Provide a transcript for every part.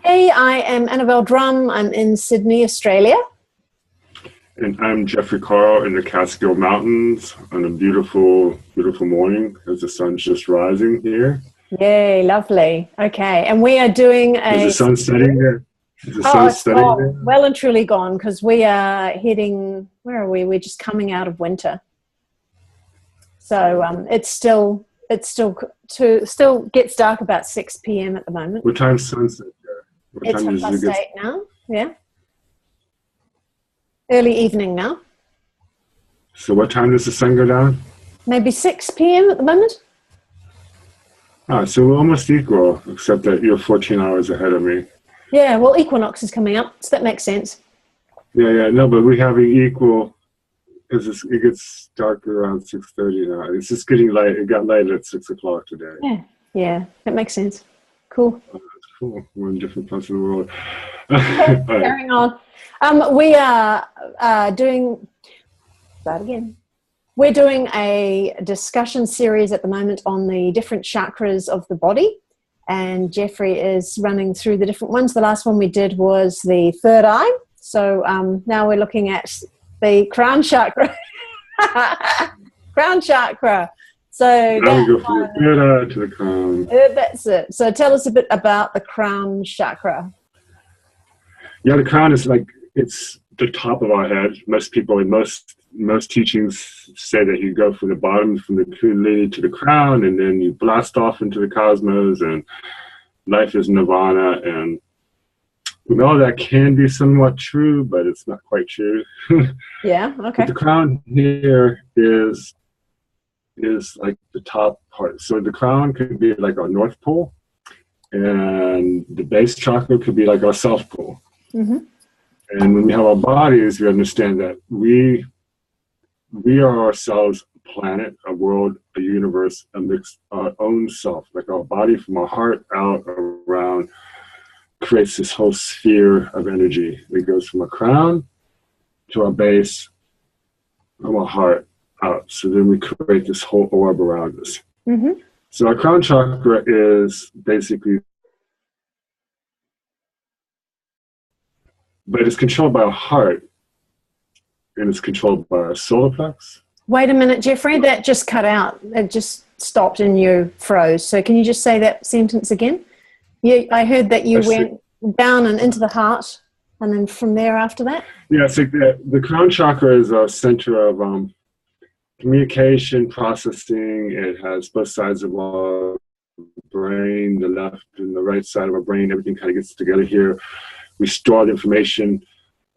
Hey, I am Annabelle Drumm. I'm in Sydney, Australia. And I'm Jeffree Carl in the Catskill Mountains on a beautiful, beautiful morning as the sun's just rising here. Yay, lovely. Okay, and we are doing Is the sun setting there? Is the sun it's setting gone, there? well and truly gone, because we are heading, where are we? We're just coming out of winter. So it's still gets dark about 6 p.m. at the moment. What time's sunset there? What It's time 8:30 now, yeah. Early evening now. So what time does the sun go down? Maybe 6 p.m. at the moment. So we're almost equal, except that you're 14 hours ahead of me. Yeah, well, equinox is coming up, so that makes sense. Yeah, no, but we're having equal, because it gets darker around 6:30 now. It's just getting light. It got light at 6 o'clock today. Yeah, that makes sense. Cool. Oh, that's cool. We're in different parts of the world. Okay, carrying on. We are doing that again. We're doing a discussion series at the moment on the different chakras of the body, and Jeffree is running through the different ones. The last one we did was the third eye. So now we're looking at the crown chakra. Crown chakra. So now we go from the third eye to the crown. That's it. So tell us a bit about the crown chakra. Yeah, the crown is like, it's the top of our head. Most people in most teachings say that you go from the bottom, from the kundalini to the crown, and then you blast off into the cosmos, and life is nirvana. And we know that can be somewhat true, but it's not quite true. Yeah, okay. But the crown here is like the top part. So the crown could be like our North Pole, and the base chakra could be like our South Pole. Mm-hmm. And when we have our bodies, we understand that we are ourselves a planet, a world, a universe, a mix, our own self. Like our body from our heart out around creates this whole sphere of energy. It goes from our crown to our base, from our heart out. So then we create this whole orb around us. Mm-hmm. So our crown chakra is basically, but it's controlled by our heart, and it's controlled by our solar plex. Wait a minute, Jeffree, that just cut out. It just stopped and you froze. So can you just say that sentence again? I heard that you went down and into the heart, and then from there after that? Yeah, it's like the crown chakra is a center of communication, processing. It has both sides of our brain, the left and the right side of our brain. Everything kind of gets together here. We store the information,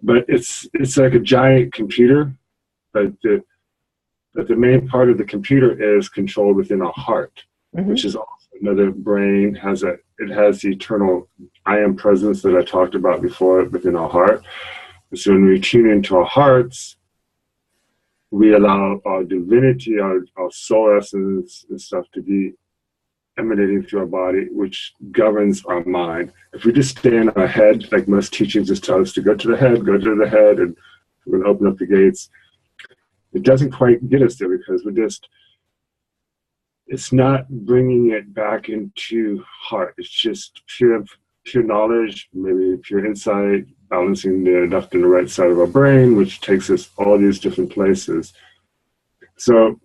but it's like a giant computer, but the main part of the computer is controlled within our heart, mm-hmm. which is also another brain. It has the eternal I am presence that I talked about before within our heart. So when we tune into our hearts, we allow our divinity, our soul essence and stuff to be emanating through our body, which governs our mind. If we just stay in our head, like most teachings just tell us to go to the head, and we're going to open up the gates, it doesn't quite get us there because it's not bringing it back into heart. It's just pure knowledge, maybe pure insight, balancing the left and the right side of our brain, which takes us all these different places. So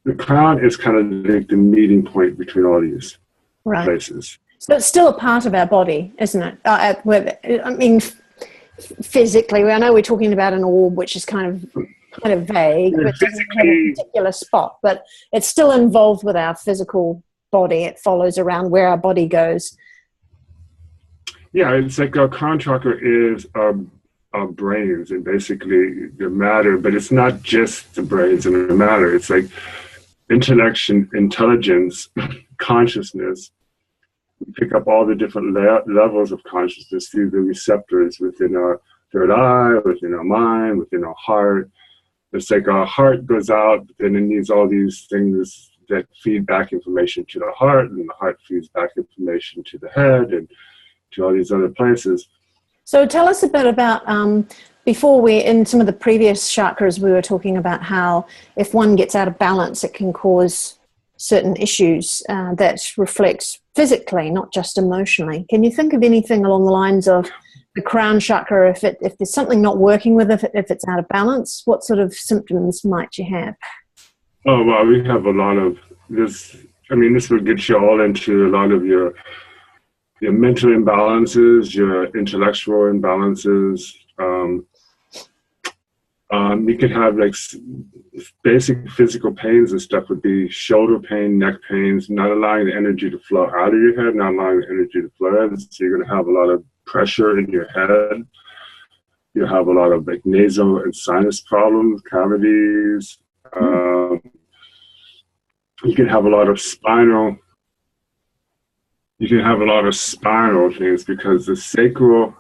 the crown is kind of like the meeting point between all these places. So it's still a part of our body, isn't it? I mean, physically, I know we're talking about an orb, which is kind of vague, which doesn't have a particular spot, but it's still involved with our physical body. It follows around where our body goes. Yeah, it's like our crown chakra is our brains and basically the matter, but it's not just the brains and the matter. It's like intellection, intelligence, consciousness. We pick up all the different levels of consciousness through the receptors within our third eye, within our mind, within our heart. It's like our heart goes out, but then it needs all these things that feed back information to the heart, and the heart feeds back information to the head and to all these other places. So tell us a bit about, before in some of the previous chakras, we were talking about how if one gets out of balance, it can cause certain issues that reflects physically, not just emotionally. Can you think of anything along the lines of the crown chakra, if there's something not working with it, if it's out of balance, what sort of symptoms might you have? Oh, well, we have a lot of this. I mean, this would get you all into a lot of your mental imbalances, your intellectual imbalances. You could have like basic physical pains and stuff would be shoulder pain, neck pains, not allowing the energy to flow out of your head, not allowing the energy to flow in. So you're going to have a lot of pressure in your head. You have a lot of like nasal and sinus problems, cavities. You can have a lot of spinal. You can have a lot of spinal things because the sacral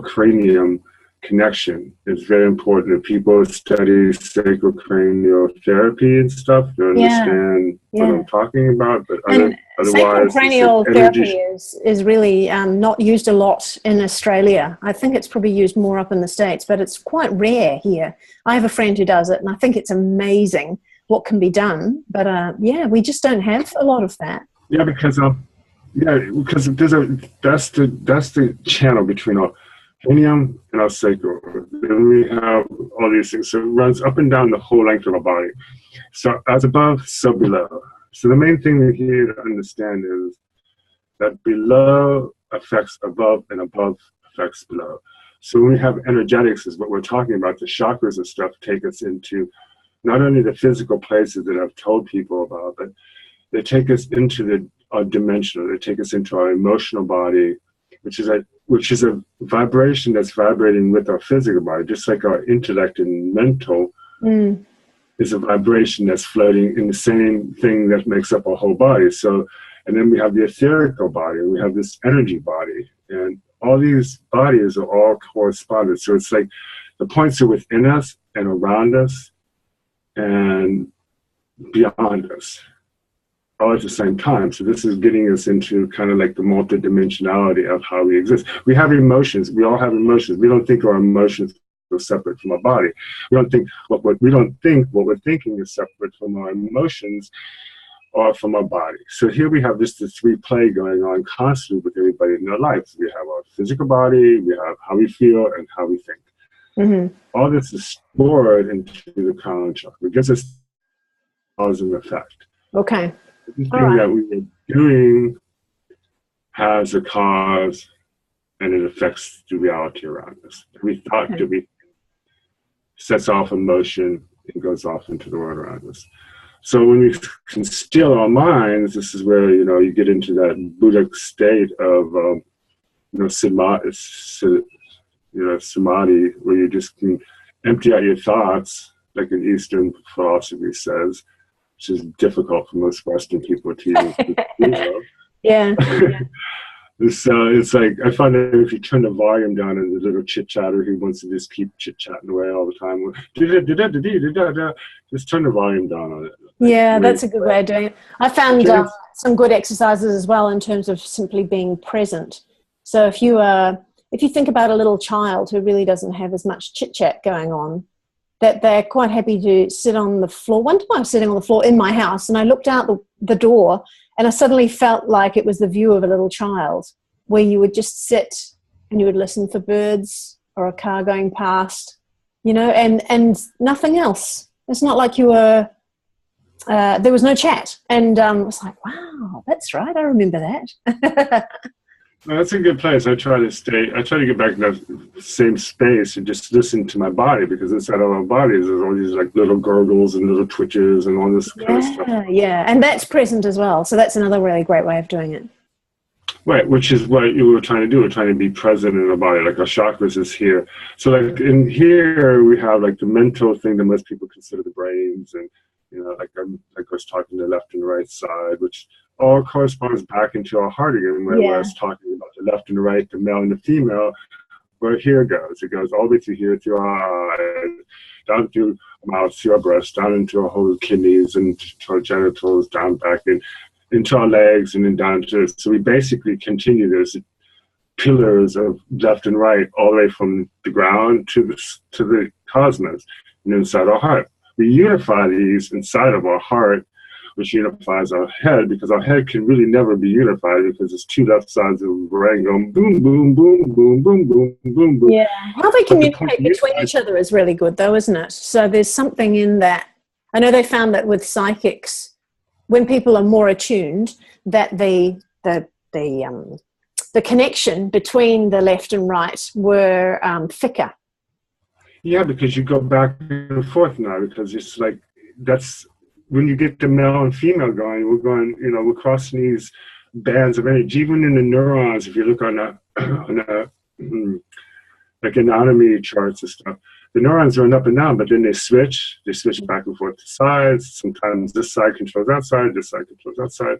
cranium connection is very important. If people study sacral cranial therapy and stuff, they understand what I'm talking about. But sacral cranial therapy is really not used a lot in Australia. I think it's probably used more up in the States, but it's quite rare here. I have a friend who does it, and I think it's amazing what can be done. But we just don't have a lot of that. Yeah, because that's the channel between our cranium and our sacral. Then we have all these things. So it runs up and down the whole length of our body. So as above, so below. So the main thing we're here to understand is that below affects above and above affects below. So when we have energetics is what we're talking about, the chakras and stuff take us into not only the physical places that I've told people about, but they take us into our dimensional. They take us into our emotional body, which is a vibration that's vibrating with our physical body, just like our intellect and mental is a vibration that's floating in the same thing that makes up our whole body. So, and then we have the etherical body, and we have this energy body, and all these bodies are all correspondent. So it's like the points are within us and around us and beyond us, all at the same time. So this is getting us into kind of like the multidimensionality of how we exist. We have emotions. We all have emotions. We don't think our emotions are separate from our body. We don't think what we're thinking is separate from our emotions or from our body. So here we have this replay going on constantly with everybody in their lives. We have our physical body, we have how we feel, and how we think. All this is stored into the crown chakra. It gives us cause and effect. Okay. Everything that we are doing has a cause, and it affects the reality around us. Every thought that we sets off emotion and goes off into the world around us. So when we can still our minds, this is where you get into that Buddhic state of samadhi, where you just can empty out your thoughts, like an Eastern philosophy says, which is difficult for most Western people to even do. Yeah. So it's like, I find that if you turn the volume down and the little chit-chatter who wants to just keep chit-chatting away all the time, just turn the volume down on it. Yeah, that's a good way of doing it. I found some good exercises as well in terms of simply being present. So if you think about a little child who really doesn't have as much chit-chat going on, that they're quite happy to sit on the floor. One time I was sitting on the floor in my house and I looked out the door and I suddenly felt like it was the view of a little child, where you would just sit and you would listen for birds or a car going past, and nothing else. It's not like you were, there was no chat. And I was like, wow, that's right. I remember that. No, that's a good place. I try to get back in that same space and just listen to my body, because inside of our bodies there's all these like little gurgles and little twitches and all this kind of stuff. Yeah, and that's present as well. So that's another really great way of doing it. Right, which is what you were trying to do. We're trying to be present in our body, like our chakras is here. So like in here we have like the mental thing that most people consider the brains, and like I was talking the left and the right side, which all corresponds back into our heart again, where I was talking about the left and the right, the male and the female, where here goes. It goes all the way through here, through our eyes, down through our mouth, through our breast, down into our whole kidneys and to our genitals, down back into our legs, and then down to, so we basically continue this pillars of left and right all the way from the ground to the cosmos and inside our heart. We unify these inside of our heart which unifies our head, because our head can really never be unified because it's two left sides of the brain going boom, boom, boom, boom, boom, boom, boom, boom. Yeah, how they communicate between each other is really good though, isn't it? So there's something in that. I know they found that with psychics, when people are more attuned, that the connection between the left and right were thicker. Yeah, because you go back and forth now, because it's like, that's when you get the male and female going, we're going, you know, we're crossing these bands of energy, even in the neurons. If you look on like anatomy charts and stuff, the neurons run up and down, but then they switch back and forth to sides. Sometimes this side controls that side, this side controls that side.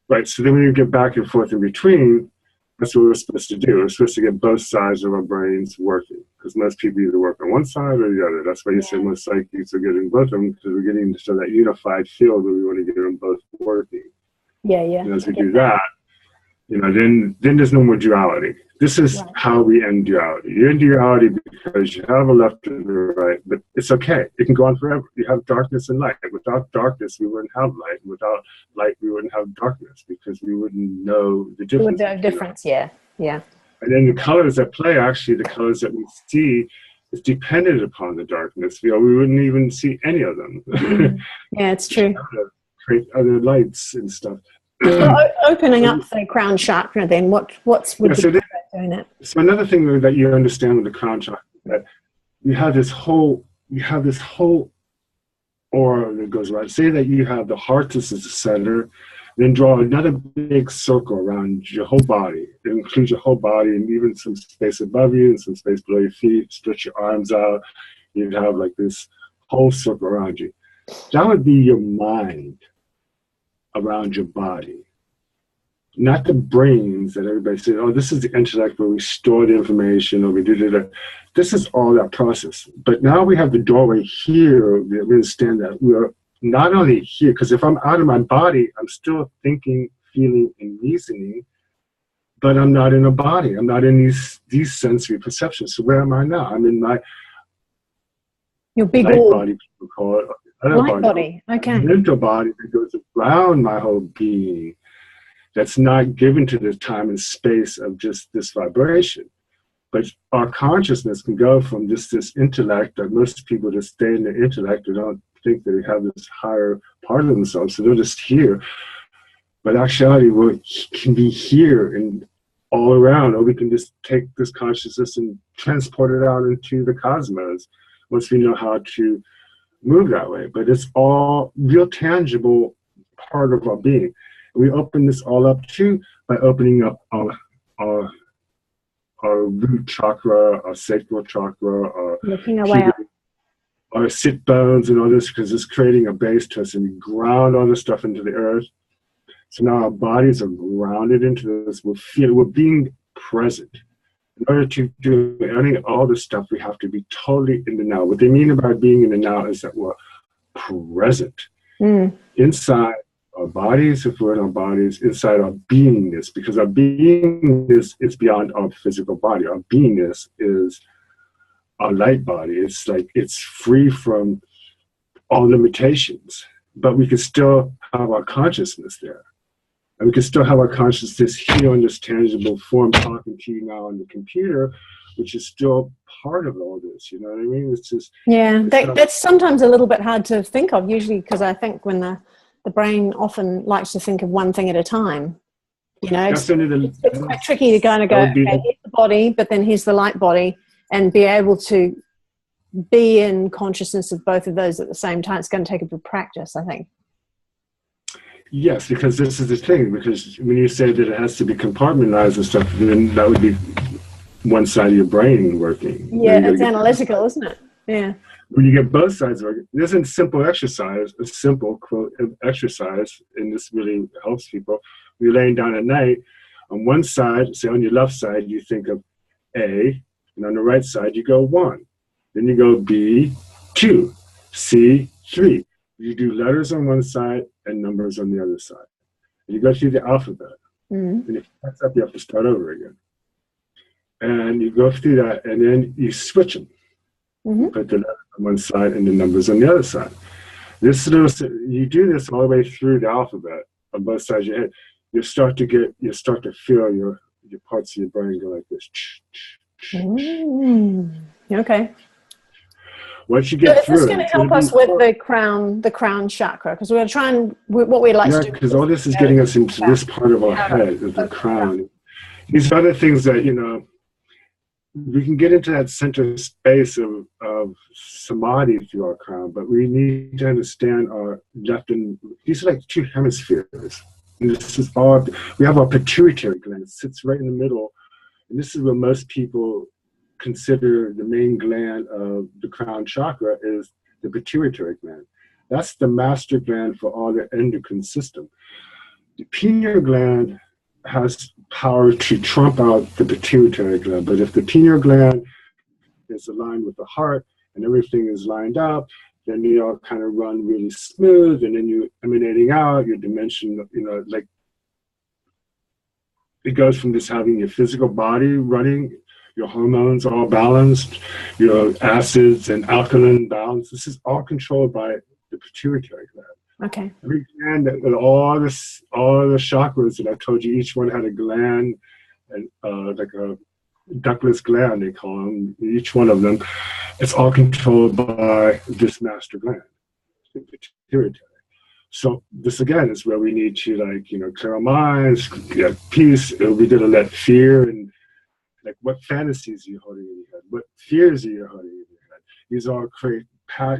Right, so then when you get back and forth in between, that's what we're supposed to do. We're supposed to get both sides of our brains working, because most people either work on one side or the other. That's why you say most psychics are getting both of them, because we're getting to that unified field where we want to get them both working. Yeah. And as we do that, you know, then there's no more duality. This is how we end duality. You end duality because you have a left and a right, but it's okay. It can go on forever. You have darkness and light. Without darkness, we wouldn't have light. Without light, we wouldn't have darkness, because we wouldn't know the difference. We would know difference, yeah. And then the colors that play, actually, the colors that we see, is dependent upon the darkness. You know, we wouldn't even see any of them. Yeah, it's true. Create other lights and stuff. So opening up the crown chakra, then what's doing it? So another thing that you understand with the crown chakra, that you have this whole aura that goes around. Say that you have the heart as the center, then draw another big circle around your whole body. It includes your whole body and even some space above you and some space below your feet. Stretch your arms out. You'd have like this whole circle around you. That would be your mind around your body, not the brains that everybody says, oh, this is the intellect where we store the information, or we do that. This is all that process. But now we have the doorway here. We understand that we are not only here, because if I'm out of my body, I'm still thinking, feeling, and reasoning, but I'm not in a body. I'm not in these sensory perceptions. So where am I now? I'm in my your big light body, people call it. Light body, okay. Mental body that goes around my whole being, that's not given to the time and space of just this vibration. But our consciousness can go from just this intellect that most people just stay in the intellect and don't think that they have this higher part of themselves, so they're just here. But actuality, we can be here and all around, or we can just take this consciousness and transport it out into the cosmos once we know how to move that way. But it's all real tangible part of our being. We open this all up too by opening up our root chakra, our sacral chakra, our sit bones and all this, because it's creating a base to us, and we ground all this stuff into the earth. So now our bodies are grounded into this. We're being present. In order to do any all this stuff, we have to be totally in the now. What they mean about being in the now is that we're present inside our bodies, if we're in our bodies, inside our beingness, because our beingness is beyond our physical body. Our beingness is our light body. It's like it's free from all limitations, but we can still have our consciousness there. And we can still have our consciousness here in this tangible form, talking to you now on the computer, which is still part of all this. You know what I mean? It's just that's sometimes a little bit hard to think of. Usually, because I think when the brain often likes to think of one thing at a time. You know, it's quite tricky to kind of go, okay, here's the body, but then here's the light body, and be able to be in consciousness of both of those at the same time. It's going to take a bit of practice, I think. Yes, because this is the thing, because when you say that it has to be compartmentalized and stuff, then that would be one side of your brain working. Yeah, it's analytical, isn't it? Yeah. When you get both sides working, there's a simple exercise, a simple quote exercise, and this really helps people. When you're laying down at night, on one side, say on your left side, you think of A, and on the right side, you go 1. Then you go B, 2, C, 3. You do letters on one side and numbers on the other side. And you go through the alphabet. And if you mess up, you have to start over again. And you go through that, and then you switch them. Put the letters on one side and the numbers on the other side. This little, you do this all the way through the alphabet on both sides of your head. You start to feel your parts of your brain go like this. Okay. Once you get through, is this going to help us with the crown chakra? Because we're trying, what we like to do. Yeah, because all this is getting us into this part of our head, of the crown. These are other things that, you know, we can get into that center space of samadhi through our crown, but we need to understand our left and, these are like two hemispheres. And this is all, we have our pituitary gland, it sits right in the middle. And this is where most people consider the main gland of the crown chakra is the pituitary gland. That's the master gland for all the endocrine system. The pineal gland has power to trump out the pituitary gland, but if the pineal gland is aligned with the heart and everything is lined up, then they all kind of run really smooth, and then you emanating out your dimension, you know, like it goes from just having your physical body running, your hormones all balanced, your acids and alkaline balance. This is all controlled by the pituitary gland. Okay. Every gland, all the chakras that I told you, each one had a gland, and like a ductless gland, they call them. Each one of them, it's all controlled by this master gland, the pituitary. So this again is where we need to, like, you know, clear our minds, get peace. We're gonna let fear and like what fantasies are you holding in your head, what fears are you holding in your head. These all create,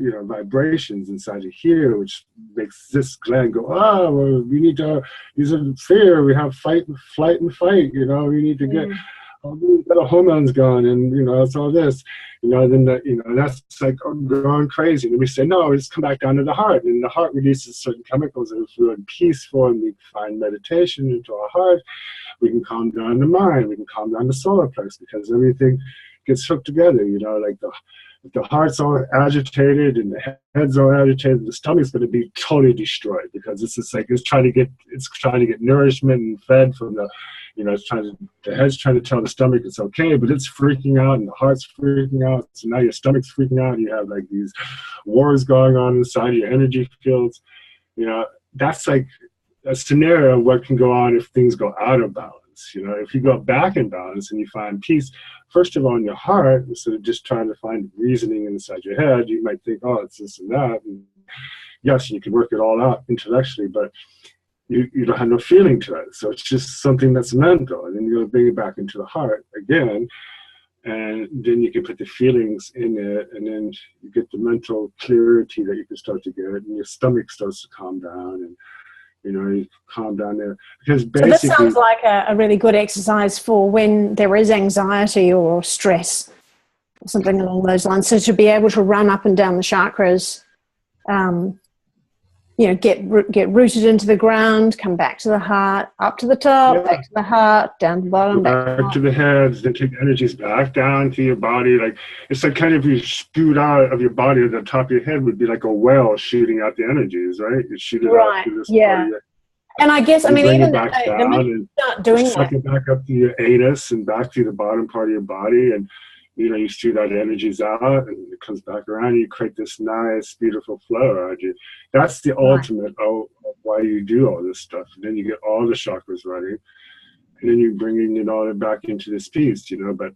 you know, vibrations inside of here, which makes this gland go, oh, well, we need to, these are fear, we have fight, flight and fight, you know, we need to get all these little hormones going, and, you know, it's all this, you know, then that, you know, that's like going crazy. And we say, no, it's come back down to the heart, and the heart releases certain chemicals, and if we're in peaceful and we find meditation into our heart, we can calm down the mind, we can calm down the solar plex, because everything gets hooked together, you know, like if the heart's all agitated and the head's all agitated, the stomach's going to be totally destroyed, because it's just like it's trying to get nourishment and fed from the, you know, the head's trying to tell the stomach it's okay, but it's freaking out and the heart's freaking out. So now your stomach's freaking out. And you have like these wars going on inside your energy fields. You know, that's like a scenario of what can go on if things go out of balance. You know, if you go back in balance and you find peace, first of all, in your heart, instead of just trying to find reasoning inside your head, you might think, oh, it's this and that. And yes, you can work it all out intellectually, but you don't have no feeling to it. So it's just something that's mental. And then you're going to bring it back into the heart again. And then you can put the feelings in it, and then you get the mental clarity that you can start to get, and your stomach starts to calm down, and you know, you calm down there. Because basically, so this sounds like a really good exercise for when there is anxiety or stress, or something along those lines. So to be able to run up and down the chakras, you know, get rooted into the ground, come back to the heart, up to the top, back to the heart, down to the bottom, back to the head, then take the energies back down to your body. Like it's like kind of you spewed out of your body at the top of your head would be like a well shooting out the energies, right? You shoot it out to this part of your, and I guess, I mean, even back down and start doing suck it back up to your anus and back to the bottom part of your body, and you know, you spew that energies out and it comes back around, and you create this nice, beautiful flow around you. That's the ultimate of why you do all this stuff. And then you get all the chakras running, and then you're bringing it all back into this piece, you know, but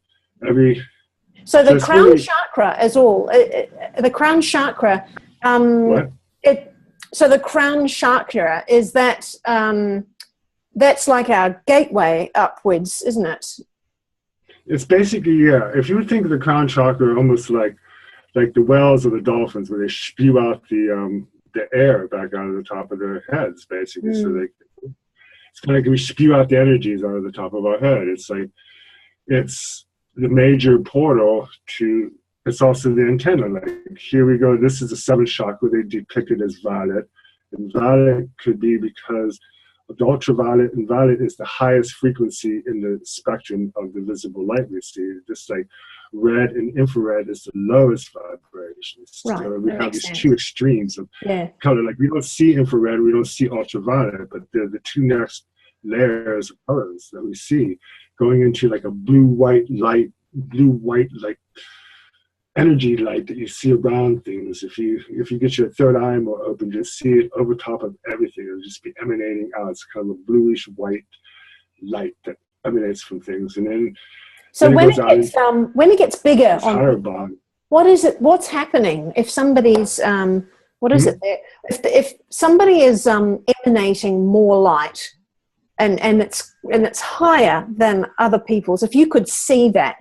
So the crown really, chakra is all, the crown chakra, so the crown chakra is that, that's like our gateway upwards, isn't it? It's basically, yeah. If you would think of the crown chakra almost like the whales of the dolphins, where they spew out the air back out of the top of their heads, basically. So it's kind of like we spew out the energies out of the top of our head. It's like it's the major portal to. It's also the antenna. Like here we go. This is the seventh chakra. They depict it as violet, and violet could be because the ultraviolet and violet is the highest frequency in the spectrum of the visible light we see. Just like red and infrared is the lowest vibration. Right. So we have these two extremes of color. Like we don't see infrared, we don't see ultraviolet, but they're the two next layers of colors that we see going into like a blue-white light, energy light that you see around things. If you get your third eye more open, just see it over top of everything. It'll just be emanating out. It's kind of a bluish white light that emanates from things. And then so when it gets bigger on higher body. What is it? What's happening if somebody's what is it there? If somebody is emanating more light and it's higher than other people's, if you could see that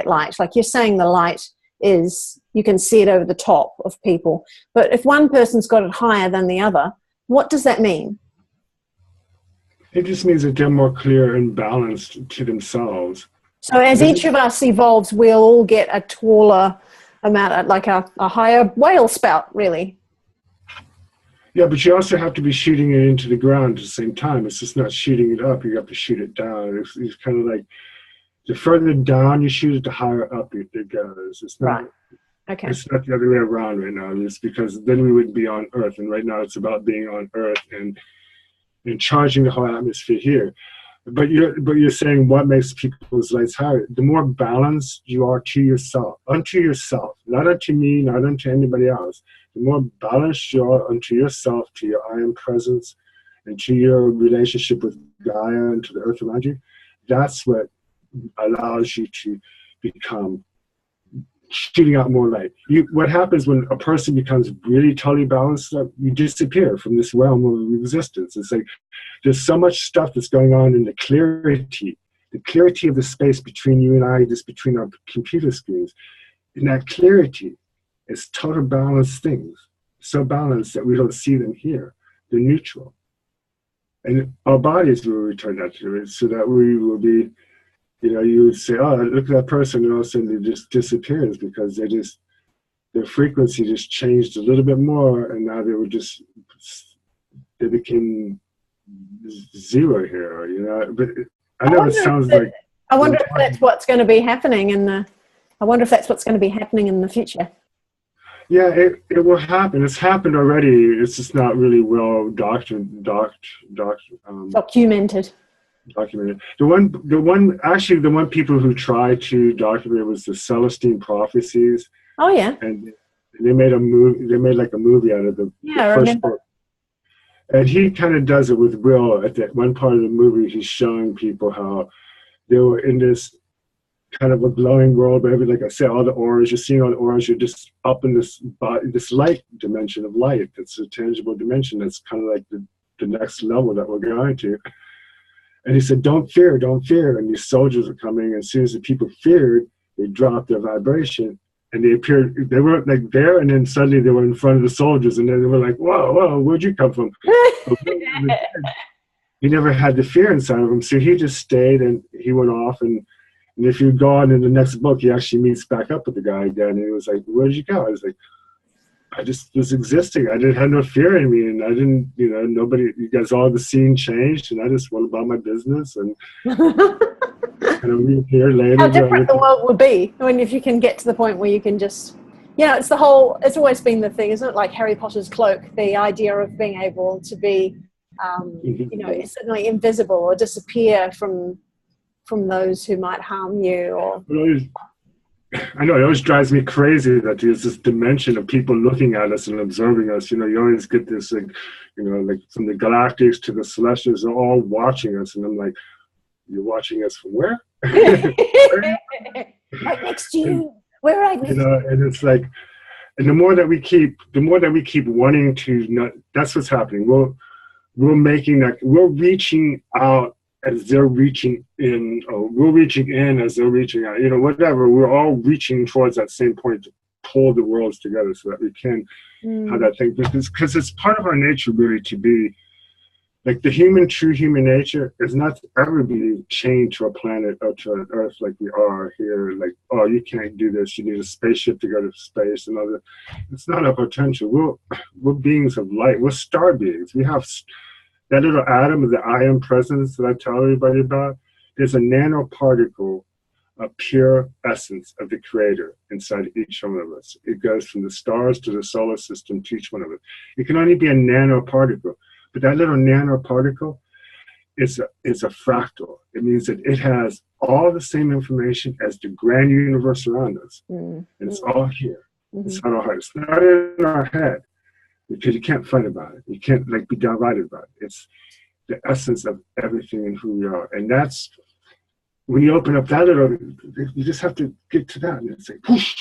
light, like you're saying the light is, you can see it over the top of people, but if one person's got it higher than the other, what does that mean? It just means that they're more clear and balanced to themselves. So as each of us evolves, we'll all get a taller amount, like a higher whale spout, really. Yeah, but you also have to be shooting it into the ground at the same time. It's just not shooting it up. You have to shoot it down. It's kind of like the further down you shoot it, the higher up it goes. It's not, right. Okay. It's not the other way around right now. It's because then we would be on Earth. And right now it's about being on Earth and charging the whole atmosphere here. But you're saying what makes people's lights higher? The more balanced you are to yourself, unto yourself, not unto me, not unto anybody else. The more balanced you are unto yourself, to your I am presence, and to your relationship with Gaia and to the earth around you, that's what allows you to become shooting out more light. What happens when a person becomes really totally balanced, you disappear from this realm of existence. It's like there's so much stuff that's going on in the clarity of the space between you and I, just between our computer screens. In that clarity, it's total balanced things, so balanced that we don't see them here. They're neutral. And our bodies will return that to it, so that we will be, you would say, oh, look at that person, and all of a sudden it just disappears because their frequency just changed a little bit more, and now they became zero here, But I know it sounds like. I wonder if that's what's going to be happening in the future. Yeah, it will happen. It's happened already. It's just not really well documented. The one people who tried to document it was the Celestine prophecies. Oh yeah. And they made a movie. They made like a movie out of the first book. And he kind of does it with Will. At that one part of the movie, he's showing people how they were in this kind of a glowing world, but like I said, all the auras, you're seeing all the auras, you're just up in this body, this light dimension of light. That's a tangible dimension. That's kind of like the next level that we're going to. And he said, don't fear. And these soldiers are coming. And as soon as the people feared, they dropped their vibration. And they appeared, they were like there, and then suddenly they were in front of the soldiers. And then they were like, whoa, where'd you come from? He never had the fear inside of him. So he just stayed, and he went off. And if you go on in the next book, he actually meets back up with the guy again. And he was like, where'd you go? I was like, I just was existing. I didn't have no fear in me, and I didn't, you guys, all the scene changed, and I just went about my business, and I reappear later. How different the world would be if you can get to the point where you can just, it's always been the thing, isn't it? Like Harry Potter's cloak, the idea of being able to be, suddenly invisible or disappear from those who might harm you, or. I know, it always drives me crazy that there's this dimension of people looking at us and observing us. You always get this, like from the galactics to the celestials, they're all watching us. And I'm like, you're watching us from where? Right next to you. We're right next to you. And it's like, and the more that we keep wanting to, that's what's happening. We're reaching out as they're reaching in, or we're reaching in as they're reaching out, whatever. We're all reaching towards that same point to pull the worlds together so that we can have that thing. Because it's part of our nature, really, to be like the true human nature is not to ever be chained to a planet or to an earth like we are here. Like, oh, you can't do this. You need a spaceship to go to space and all that. It's not our potential. We're beings of light. We're star beings. We have that little atom of the I am presence that I tell everybody about. There's a nanoparticle of pure essence of the creator inside each one of us. It goes from the stars to the solar system to each one of us. It can only be a nanoparticle, but that little nanoparticle it's a fractal. It means that it has all the same information as the grand universe around us. And it's all here. It's not our heart. It's not in our head, because you can't fight about it. You can't like be divided about it. It's the essence of everything and who we are. And that's when you open up that little, you just have to get to that. And it's like, whoosh.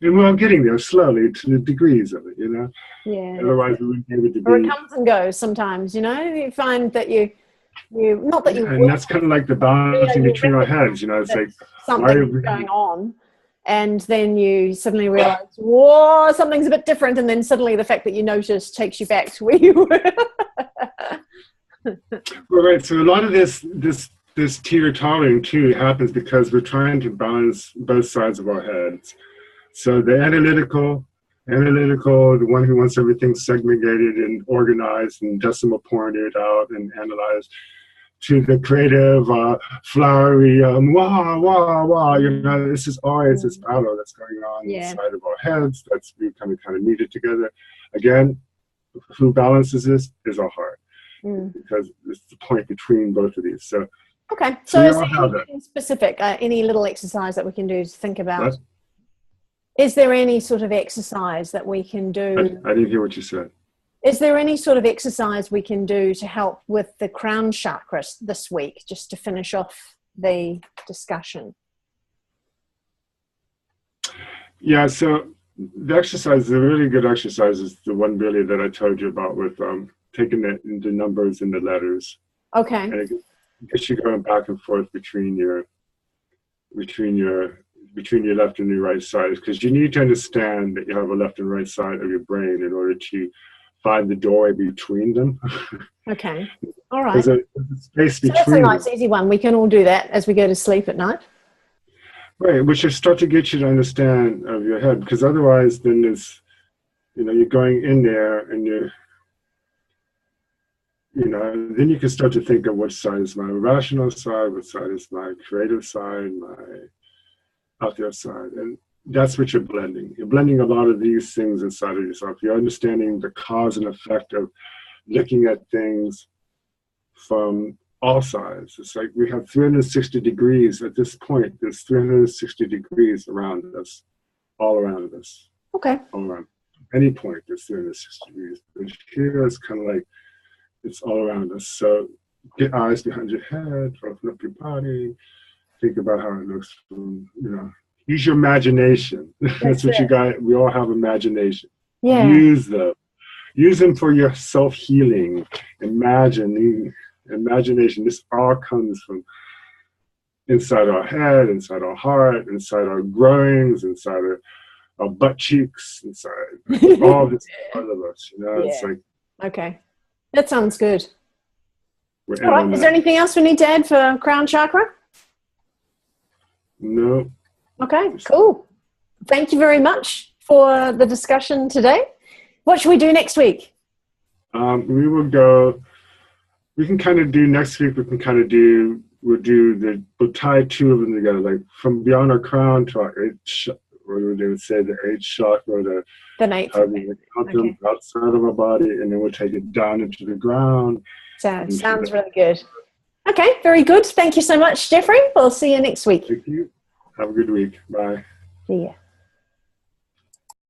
And we're all getting there slowly to the degrees of it, you know? Yeah. Otherwise, we wouldn't be able to be. Or it comes and goes sometimes, you know? You find that you not that you. And that's kind of like the balancing between our heads, you know? It's like, something's going on. And then you suddenly realize, whoa, something's a bit different. And then suddenly the fact that you noticed takes you back to where you were. Well, right. So a lot of this teeter-tottering too happens because we're trying to balance both sides of our heads. So the analytical, the one who wants everything segregated and organized and decimal pointed out and analyzed, to the creative, flowery, wah, wah, wah. You know, this is always this battle that's going on inside of our heads. That's becoming kind of needed together. Again, who balances this is our heart, because it's the point between both of these. So, okay. So is there anything specific, any little exercise that we can do to think about? What? Is there any sort of exercise that we can do? I didn't hear what you said. Is there any sort of exercise we can do to help with the crown chakra this week, just to finish off the discussion? Yeah, so the exercise, the really good exercise is the one really that I told you about with taking it into numbers and the letters. Okay. And it gets you going back and forth between your left and your right sides, because you need to understand that you have a left and right side of your brain in order to find the doorway between them. Okay. All right. There's a space between. So that's a nice, easy one. We can all do that as we go to sleep at night. Right, which will start to get you to understand of your head, because otherwise then there's, you're going in there and then you can start to think of which side is my rational side, what side is my creative side, my out there side. And that's what you're blending. You're blending a lot of these things inside of yourself. You're understanding the cause and effect of looking at things from all sides. It's like we have 360 degrees at this point. There's 360 degrees around us, all around us. Okay. All around. Any point, there's 360 degrees. But here it's kind of like it's all around us. So get eyes behind your head, open up your body, think about how it looks from, use your imagination. That's what you got. We all have imagination. Yeah. Use them. Use them for your self-healing. Imagination. This all comes from inside our head, inside our heart, inside our groins, inside our butt cheeks, inside all this part of us. It's like. Okay. That sounds good. All right. Is there anything else we need to add for crown chakra? No. Okay, cool. Thank you very much for the discussion today. What should we do next week? We can kind of do next week, we'll tie two of them together, like from beyond our crown to our what they would say, the eighth chakra, the ninth. Outside of our body, and then we'll take it down into the ground. Sounds really good. Okay, very good. Thank you so much, Jeffree. We'll see you next week. Thank you. Have a good week. Bye. See ya.